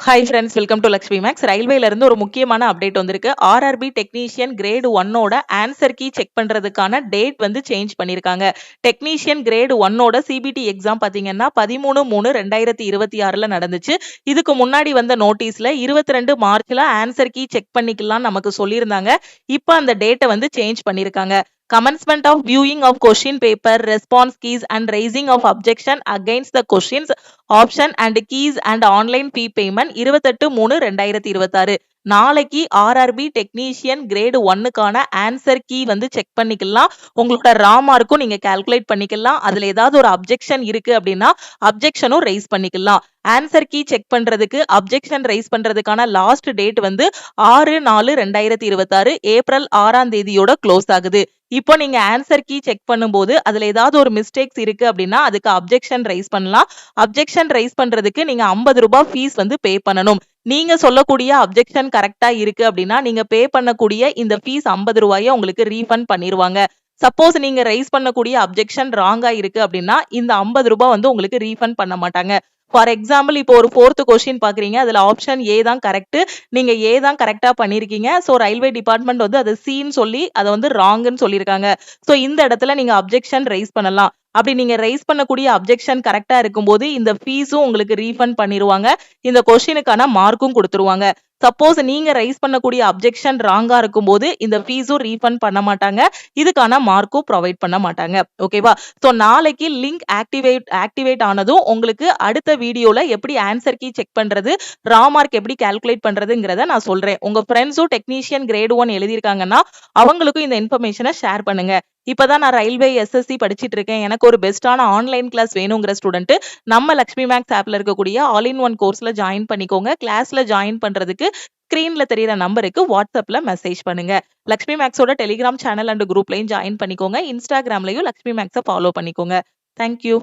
Hi friends, welcome to Lakshmi Makes. ரயில்வேல இருந்து ஒரு முக்கியமான அப்டேட் வந்திருக்கு. ஆர்ஆர்பி டெக்னீஷியன் கிரேட் 1ஓட ஆன்சர் கீ செக் பண்றதுக்கான டேட் வந்து சேஞ்ச் பண்ணிருக்காங்க. டெக்னீஷியன் கிரேட் 1ஓட சிபிடி எக்ஸாம் பாத்தீங்கன்னா 13/3/2026ல நடந்துச்சு. இதுக்கு முன்னாடி வந்த நோட்டீஸ்ல 22 மார்ச்ல ஆன்சர் கீ செக் பண்ணிக்கலாம் நமக்கு சொல்லியிருந்தாங்க. இப்ப அந்த டேட்டை வந்து சேஞ்ச் பண்ணிருக்காங்க. Commencement of viewing of question paper, response keys and raising of objection against the questions, option and keys and online fee payment 28/3/2026. நாளைக்கு ஆர்ஆர்பி டெக்னீஷியன் கிரேடு 1க்கான ஆன்சர் கீ வந்து செக் பண்ணிக்கலாம். உங்களோட ரா மார்க்கும் நீங்க கால்குலேட் பண்ணிக்கலாம். அதுல ஏதாவது ஒரு அப்ஜெக்ஷன் இருக்கு அப்படின்னா அப்ஜெக்ஷனும் ரைஸ் பண்ணிக்கலாம். ஆன்சர் கீ செக் பண்றதுக்கு அப்ஜெக்ஷன் ரைஸ் பண்றதுக்கான லாஸ்ட் டேட் வந்து 6/4/2026 ஏப்ரல் 6ஆம் தேதியோட க்ளோஸ் ஆகுது. இப்போ நீங்க ஆன்சர் கீ செக் பண்ணும்போது அதுல ஏதாவது ஒரு மிஸ்டேக்ஸ் இருக்கு அப்படின்னா அதுக்கு அப்ஜெக்ஷன் ரைஸ் பண்ணலாம். அப்ஜெக்ஷன் ரைஸ் பண்றதுக்கு நீங்க 50 ரூபாய் ஃபீஸ் வந்து பே பண்ணணும். நீங்க சொல்லக்கூடிய அப்ஜெக்ஷன் கரெக்டா இருக்கு அப்படின்னா நீங்க பே பண்ணக்கூடிய இந்த ஃபீஸ் 50 ரூபாயை உங்களுக்கு ரீஃபண்ட் பண்ணிடுவாங்க. சப்போஸ் நீங்க ரைஸ் பண்ணக்கூடிய அப்ஜெக்ஷன் ராங்கா இருக்கு அப்படின்னா இந்த 50 ரூபாய் வந்து உங்களுக்கு ரீஃபண்ட் பண்ண மாட்டாங்க. ஃபார் எக்ஸாம்பிள், இப்போ ஒரு 4th கொஸ்டின் பாக்குறீங்க, அதுல ஆப்ஷன் ஏ தான் கரெக்ட், நீங்க ஏ தான் கரெக்டா பண்ணிருக்கீங்க. சோ ரயில்வே டிபார்ட்மெண்ட் வந்து அது சின்னு சொல்லி அதை வந்து ராங்னு சொல்லியிருக்காங்க. சோ இந்த இடத்துல நீங்க அப்ஜெக்ஷன் ரைஸ் பண்ணலாம். அப்படி நீங்க ரைஸ் பண்ணக்கூடிய அப்ஜெக்ஷன் கரெக்டா இருக்கும்போது இந்த ஃபீஸும் உங்களுக்கு ரீஃபண்ட் பண்ணிடுவாங்க. இந்த கொஸ்டினுக்கான மார்க்கும் கொடுத்துருவாங்க. சப்போஸ் நீங்க ரைஸ் பண்ணக்கூடிய அப்ஜெக்ஷன் ராங்கா இருக்கும்போது இந்த ஃபீஸும் ரீஃபண்ட் பண்ண மாட்டாங்க. இதுக்கான மார்க்கும் ப்ரொவைட் பண்ண மாட்டாங்க. ஓகேவா? சோ நாளைக்கு லிங்க் ஆக்டிவேட் ஆனதும் உங்களுக்கு அடுத்த வீடியோல எப்படி ஆன்சர் கீ செக் பண்றது, ரா மார்க் எப்படி கால்குலேட் பண்றதுங்கிறத நான் சொல்றேன். உங்க ஃப்ரெண்ட்ஸும் டெக்னீஷியன் கிரேட் 1 எழுதியிருக்காங்கன்னா அவங்களுக்கும் இந்த இன்ஃபர்மேஷனை ஷேர் பண்ணுங்க. இப்பதான் நான் ரயில்வே எஸ்எஸ்சி படிச்சிட்டு இருக்கேன், எனக்கு ஒரு பெஸ்டான ஆன்லைன் கிளாஸ் வேணுங்கிற ஸ்டூடெண்ட் நம்ம லக்ஷ்மி மேக்ஸ் ஆப்ல இருக்கக்கூடிய ஆல் இன் ஒன் கோர்ஸ்ல ஜாயின் பண்ணிக்கோங்க. கிளாஸ்ல ஜாயின் பண்றதுக்கு ஸ்கிரீன்ல தெரியற நம்பருக்கு வாட்ஸ்அப்ல மெசேஜ் பண்ணுங்க. லக்ஷ்மி மேக்ஸோட டெலிகிராம் சேனல் அண்ட் குரூப்லயும் ஜாயின் பண்ணிக்கோங்க. இன்ஸ்டாகிராம்லயும் லக்ஷ்மி மேக்ஸை ஃபாலோ பண்ணிக்கோங்க. தேங்க்யூ.